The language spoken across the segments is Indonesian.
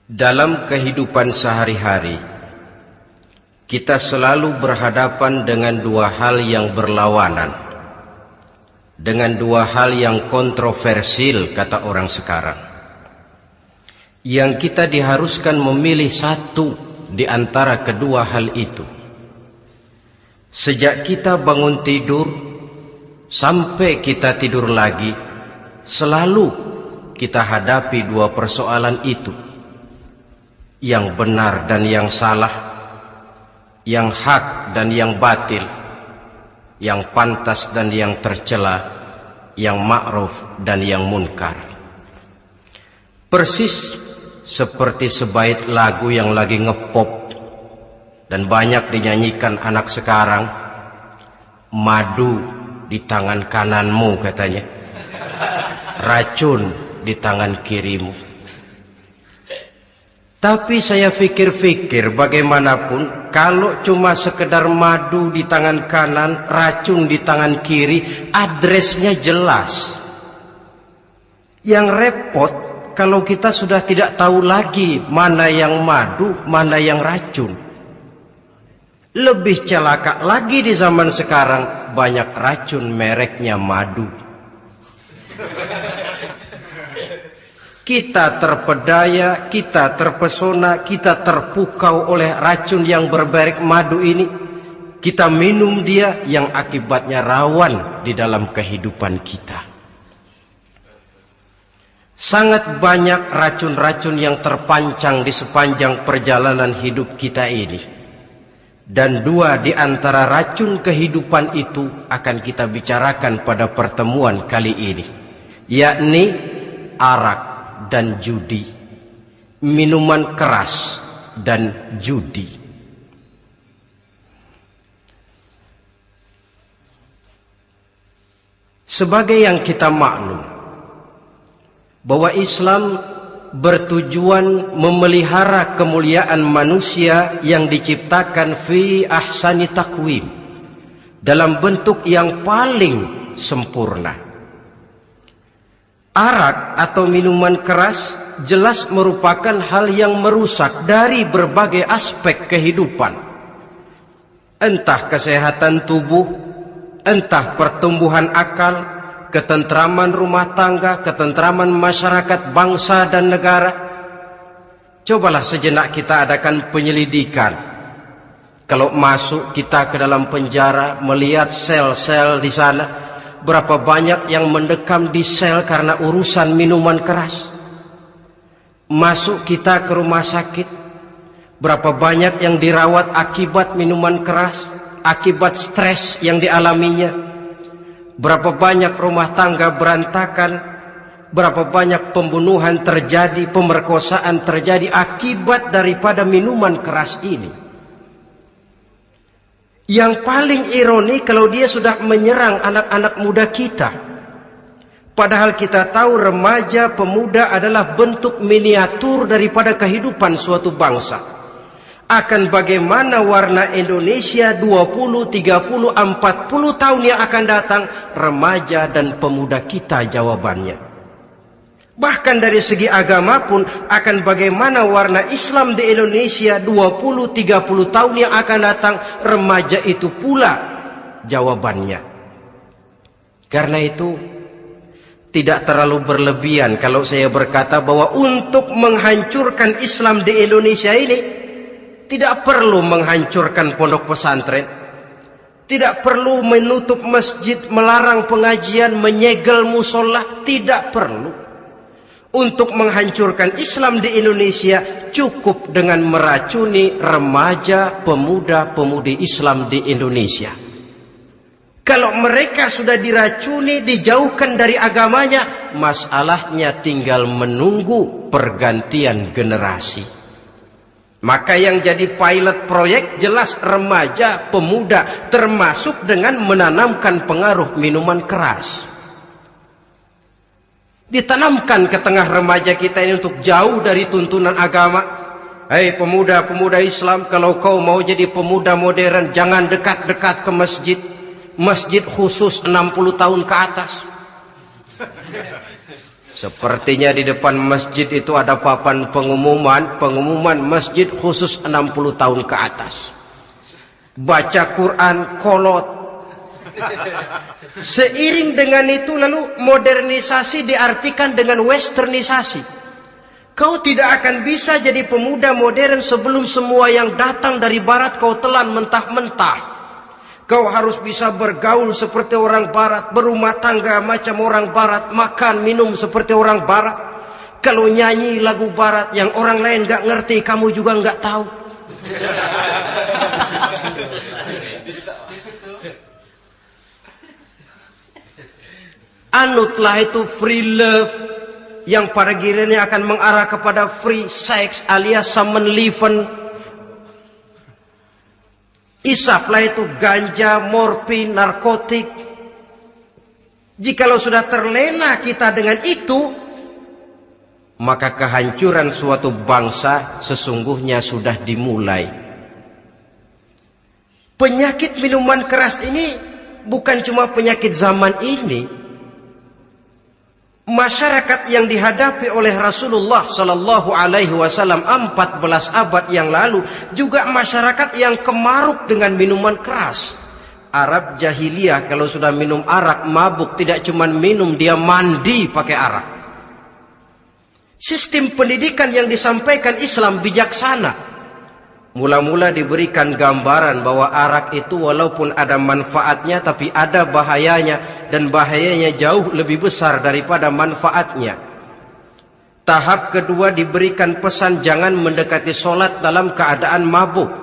Dalam kehidupan sehari-hari, kita selalu berhadapan dengan dua hal yang berlawanan, dengan dua hal yang kontroversial, kata orang sekarang, yang kita diharuskan memilih satu di antara kedua hal itu. Sejak kita bangun tidur sampai kita tidur lagi, selalu kita hadapi dua persoalan itu, yang benar dan yang salah, yang hak dan yang batil, yang pantas dan yang tercela, yang ma'ruf dan yang munkar. Persis seperti sebaik lagu yang lagi ngepop dan banyak dinyanyikan anak sekarang, madu di tangan kananmu katanya, racun di tangan kirimu. Tapi saya fikir-fikir, bagaimanapun kalau cuma sekedar madu di tangan kanan, racun di tangan kiri, adresnya jelas. Yang repot kalau kita sudah tidak tahu lagi mana yang madu, mana yang racun. Lebih celaka lagi di zaman sekarang, banyak racun mereknya madu. Kita terpedaya, kita terpesona, kita terpukau oleh racun yang bermerek madu ini. Kita minum dia, yang akibatnya rawan di dalam kehidupan kita. Sangat banyak racun-racun yang terpancang di sepanjang perjalanan hidup kita ini. Dan dua di antara racun kehidupan itu akan kita bicarakan pada pertemuan kali ini, yakni arak dan judi, minuman keras dan judi. Sebagai yang kita maklum bahwa Islam bertujuan memelihara kemuliaan manusia yang diciptakan fi ahsani taqwim, dalam bentuk yang paling sempurna. Arak atau minuman keras jelas merupakan hal yang merusak dari berbagai aspek kehidupan. Entah kesehatan tubuh, entah pertumbuhan akal, ketentraman rumah tangga, ketentraman masyarakat, bangsa dan negara. Cobalah sejenak kita adakan penyelidikan. Kalau masuk kita ke dalam penjara, melihat sel-sel di sana, berapa banyak yang mendekam di sel karena urusan minuman keras. Masuk kita ke rumah sakit, berapa banyak yang dirawat akibat minuman keras, akibat stres yang dialaminya. Berapa banyak rumah tangga berantakan, berapa banyak pembunuhan terjadi, pemerkosaan terjadi akibat daripada minuman keras ini. Yang paling ironi kalau dia sudah menyerang anak-anak muda kita. Padahal kita tahu remaja pemuda adalah bentuk miniatur daripada kehidupan suatu bangsa. Akan bagaimana warna Indonesia 20, 30, 40 tahun yang akan datang, remaja dan pemuda kita jawabannya. Bahkan dari segi agama pun akan bagaimana warna Islam di Indonesia 20, 30 tahun yang akan datang, remaja itu pula jawabannya. Karena itu tidak terlalu berlebihan kalau saya berkata bahwa untuk menghancurkan Islam di Indonesia ini tidak perlu menghancurkan pondok pesantren, tidak perlu menutup masjid, melarang pengajian, menyegel musola, tidak perlu. Untuk menghancurkan Islam di Indonesia cukup dengan meracuni remaja, pemuda, pemudi Islam di Indonesia. Kalau mereka sudah diracuni, dijauhkan dari agamanya, masalahnya tinggal menunggu pergantian generasi. Maka yang jadi pilot proyek jelas remaja, pemuda, termasuk dengan menanamkan pengaruh minuman keras. Ditanamkan ke tengah remaja kita ini untuk jauh dari tuntunan agama. Hei pemuda-pemuda Islam, kalau kau mau jadi pemuda modern, jangan dekat-dekat ke masjid. Masjid khusus 60 tahun ke atas. Sepertinya di depan masjid itu ada papan pengumuman masjid khusus 60 tahun ke atas. Baca Quran kolot. Seiring dengan itu lalu modernisasi diartikan dengan westernisasi. Kau tidak akan bisa jadi pemuda modern sebelum semua yang datang dari barat kau telan mentah-mentah. Kau harus bisa bergaul seperti orang barat, berumah tangga macam orang barat, makan minum seperti orang barat. Kalau nyanyi lagu barat yang orang lain gak ngerti, kamu juga gak tahu. Anutlah itu free love yang pada gilirannya akan mengarah kepada free sex alias sammenleven. Isaplah itu ganja, morfin, narkotik. Jikalau sudah terlena kita dengan itu, maka kehancuran suatu bangsa sesungguhnya sudah dimulai. Penyakit minuman keras ini bukan cuma penyakit zaman ini. Masyarakat yang dihadapi oleh Rasulullah Sallallahu Alaihi Wasallam 14 abad yang lalu juga masyarakat yang kemaruk dengan minuman keras. Arab jahiliyah kalau sudah minum arak mabuk, tidak cuma minum, dia mandi pakai arak. Sistem pendidikan yang disampaikan Islam bijaksana. Mula-mula diberikan gambaran bahwa arak itu walaupun ada manfaatnya tapi ada bahayanya, dan bahayanya jauh lebih besar daripada manfaatnya. Tahap kedua diberikan pesan jangan mendekati solat dalam keadaan mabuk.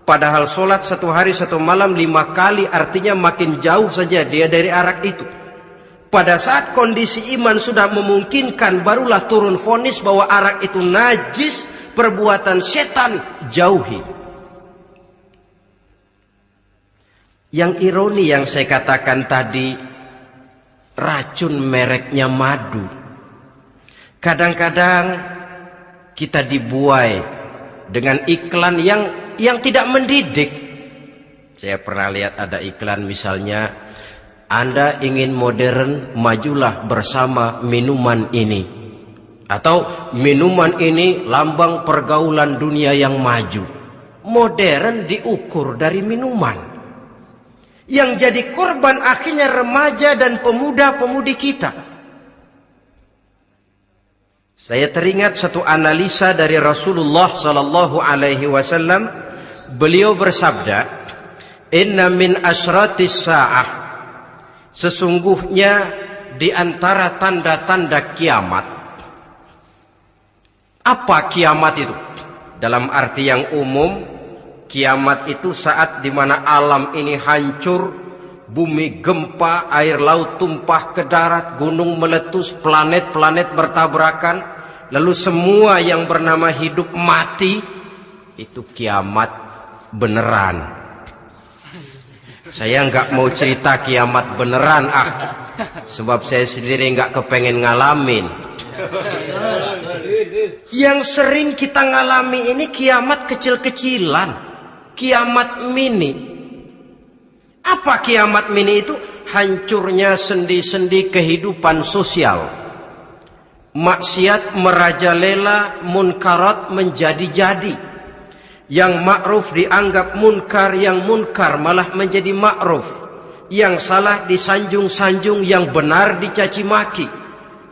Padahal solat 1 hari 1 malam 5 kali artinya makin jauh saja dia dari arak itu. Pada saat kondisi iman sudah memungkinkan barulah turun vonis bahwa arak itu najis, perbuatan setan, jauhi. Yang ironi yang saya katakan tadi, racun mereknya madu. Kadang-kadang kita dibuai dengan iklan yang tidak mendidik. Saya pernah lihat ada iklan misalnya, Anda ingin modern, majulah bersama minuman ini. Atau minuman ini lambang pergaulan dunia yang maju. Modern diukur dari minuman. Yang jadi korban akhirnya remaja dan pemuda-pemudi kita. Saya teringat satu analisa dari Rasulullah Sallallahu Alaihi Wasallam. Beliau bersabda, Inna min asratis sa'ah. Sesungguhnya di antara tanda-tanda kiamat. Apa kiamat itu? Dalam arti yang umum, kiamat itu saat dimana alam ini hancur, bumi gempa, air laut tumpah ke darat, gunung meletus, planet-planet bertabrakan, lalu semua yang bernama hidup mati. Itu kiamat beneran. Saya nggak mau cerita kiamat beneran, sebab saya sendiri nggak kepengen ngalamin. Yang sering kita ngalami ini kiamat kecil-kecilan, kiamat mini. Apa kiamat mini itu? Hancurnya sendi-sendi kehidupan sosial. Maksiat merajalela, munkarat menjadi-jadi. Yang ma'ruf dianggap munkar, yang munkar malah menjadi ma'ruf. Yang salah disanjung-sanjung, yang benar dicaci maki.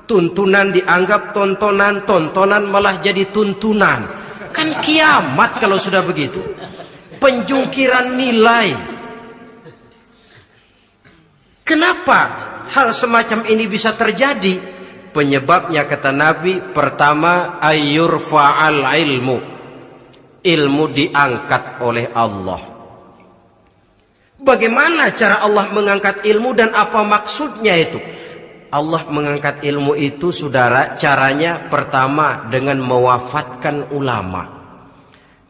Tuntunan dianggap tontonan, tontonan malah jadi tuntunan. Kan kiamat kalau sudah begitu. Penjungkiran nilai. Kenapa hal semacam ini bisa terjadi? Penyebabnya kata Nabi, pertama ayyurfa'al ilmu. Ilmu diangkat oleh Allah. Bagaimana cara Allah mengangkat ilmu dan apa maksudnya itu? Allah mengangkat ilmu itu, saudara, caranya pertama dengan mewafatkan ulama.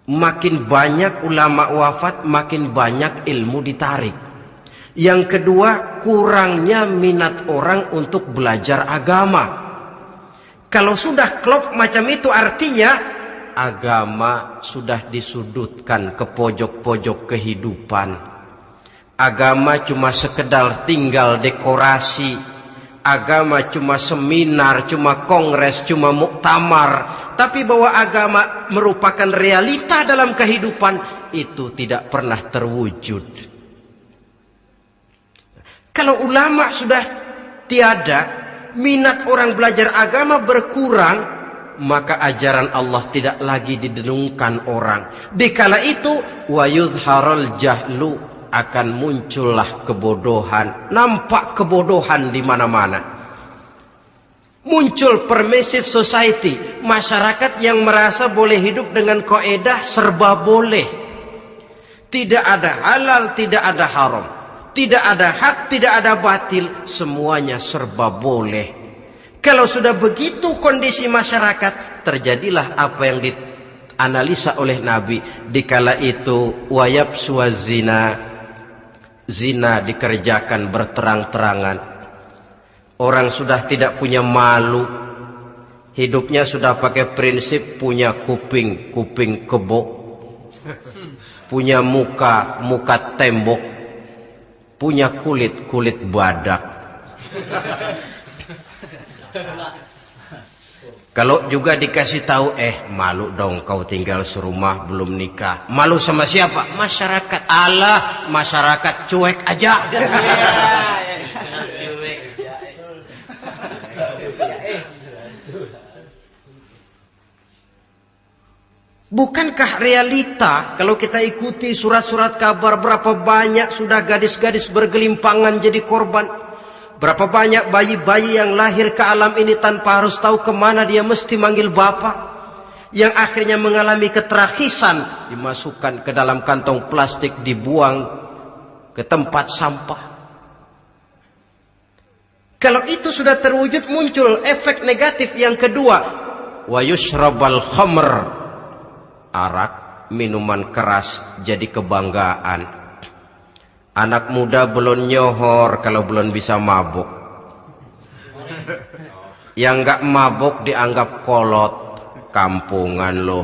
Makin banyak ulama wafat, makin banyak ilmu ditarik. Yang kedua, kurangnya minat orang untuk belajar agama. Kalau sudah klop macam itu artinya agama sudah disudutkan ke pojok-pojok kehidupan. Agama cuma sekedar tinggal dekorasi. agama cuma seminar, cuma kongres, cuma muktamar, tapi bahwa agama merupakan realita dalam kehidupan, itu tidak pernah terwujud. Kalau ulama sudah tiada, minat orang belajar agama berkurang, maka ajaran Allah tidak lagi didenungkan orang. Dikala itu wa yudharul jahlu, akan muncullah kebodohan, nampak kebodohan di mana-mana. Muncul permissive society, masyarakat yang merasa boleh hidup dengan kaidah serba boleh. Tidak ada halal, tidak ada haram, tidak ada hak, tidak ada batil, semuanya serba boleh. Kalau sudah begitu kondisi masyarakat, terjadilah apa yang dianalisa oleh Nabi. Dikala itu wayab suazina, zina dikerjakan berterang-terangan. Orang sudah tidak punya malu. Hidupnya sudah pakai prinsip punya kuping, kuping kebo. Punya muka, muka tembok. Punya kulit, kulit badak. Kalau juga dikasih tahu, malu dong kau tinggal serumah belum nikah. Malu sama siapa? Masyarakat. Allah, masyarakat cuek aja. Bukankah realita kalau kita ikuti surat-surat kabar, berapa banyak sudah gadis-gadis bergelimpangan jadi korban? Berapa banyak bayi-bayi yang lahir ke alam ini tanpa harus tahu kemana dia mesti manggil bapak, yang akhirnya mengalami keterakisan, dimasukkan ke dalam kantong plastik, dibuang ke tempat sampah. Kalau itu sudah terwujud, muncul efek negatif yang kedua, wa yushrabal khamr, arak, minuman keras jadi kebanggaan. Anak muda belum nyohor kalau belum bisa mabuk. Yang enggak mabuk dianggap kolot. Kampungan loh.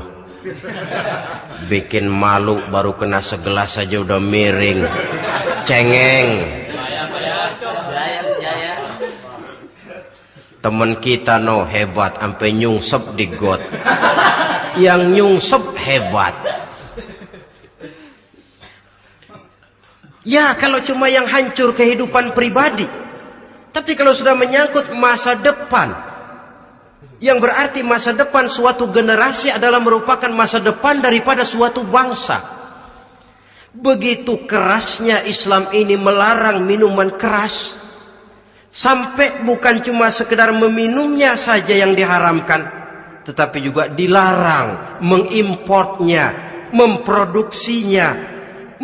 Bikin malu baru kena segelas saja udah miring. Cengeng. Temen kita hebat sampai nyungsep di got. Yang nyungsep hebat. Ya, kalau cuma yang hancur kehidupan pribadi. Tapi kalau sudah menyangkut masa depan, yang berarti masa depan suatu generasi adalah merupakan masa depan daripada suatu bangsa. Begitu kerasnya Islam ini melarang minuman keras, sampai bukan cuma sekedar meminumnya saja yang diharamkan, tetapi juga dilarang mengimportnya, memproduksinya,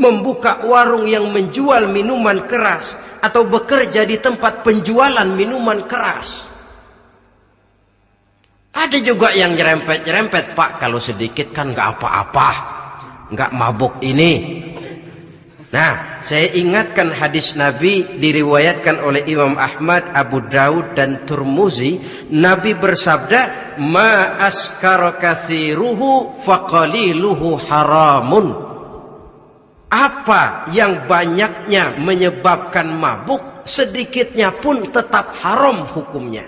membuka warung yang menjual minuman keras, atau bekerja di tempat penjualan minuman keras. Ada juga yang nyerempet-nyerempet, Pak, kalau sedikit kan nggak apa-apa, nggak mabuk ini. Nah, saya ingatkan hadis Nabi diriwayatkan oleh Imam Ahmad, Abu Daud dan Turmuzi. Nabi bersabda, "Ma askara katsiruhu faqaliluhu haramun." Apa yang banyaknya menyebabkan mabuk, sedikitnya pun tetap haram hukumnya.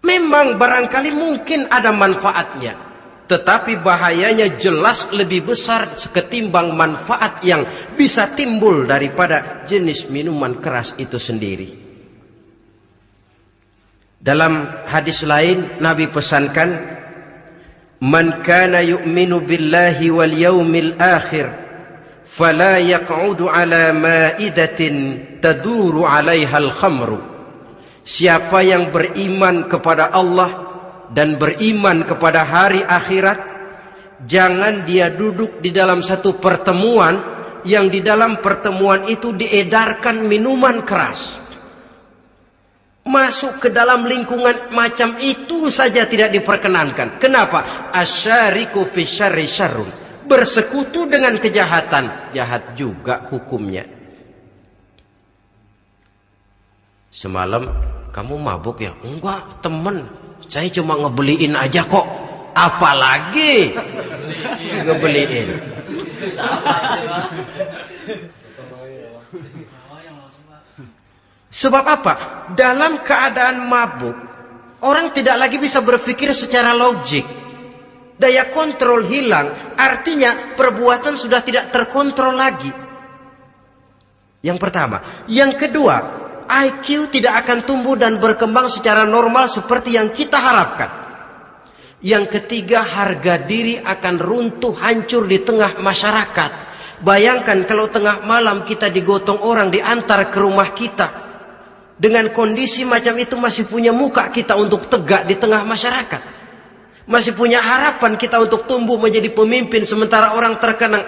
Memang barangkali mungkin ada manfaatnya, tetapi bahayanya jelas lebih besar ketimbang manfaat yang bisa timbul daripada jenis minuman keras itu sendiri. Dalam hadis lain Nabi pesankan, "Man kana yu'minu billahi wal yawmil akhir fala yaq'udu ala ma'idatin taduru 'alaiha al-khamru." Siapa yang beriman kepada Allah dan beriman kepada hari akhirat, jangan dia duduk di dalam satu pertemuan yang di dalam pertemuan itu diedarkan minuman keras. Masuk ke dalam lingkungan macam itu saja tidak diperkenankan. Kenapa? Asyariku fi syarri syarrun. Bersekutu dengan kejahatan, jahat juga hukumnya. Semalam kamu mabuk ya? Enggak, temen. Saya cuma ngebeliin aja kok. Apalagi ngebeliin. Sebab apa? Dalam keadaan mabuk, orang tidak lagi bisa berpikir secara logik. Daya kontrol hilang, artinya perbuatan sudah tidak terkontrol lagi. Yang pertama. Yang kedua, IQ tidak akan tumbuh dan berkembang secara normal seperti yang kita harapkan. Yang ketiga, harga diri akan runtuh hancur di tengah masyarakat. Bayangkan kalau tengah malam kita digotong orang, diantar ke rumah kita. Dengan kondisi macam itu masih punya muka kita untuk tegak di tengah masyarakat. Masih punya harapan kita untuk tumbuh menjadi pemimpin. Sementara orang terkenang,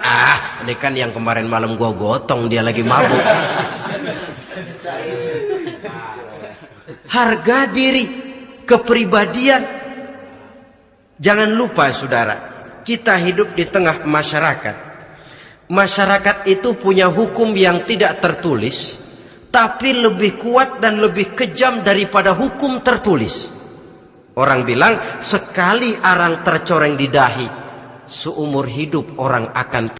ini kan yang kemarin malam gua gotong, dia lagi mabuk. Harga diri, kepribadian. Jangan lupa saudara, kita hidup di tengah masyarakat. Masyarakat itu punya hukum yang tidak tertulis, tapi lebih kuat dan lebih kejam daripada hukum tertulis. Orang bilang, sekali arang tercoreng di dahi, seumur hidup orang akan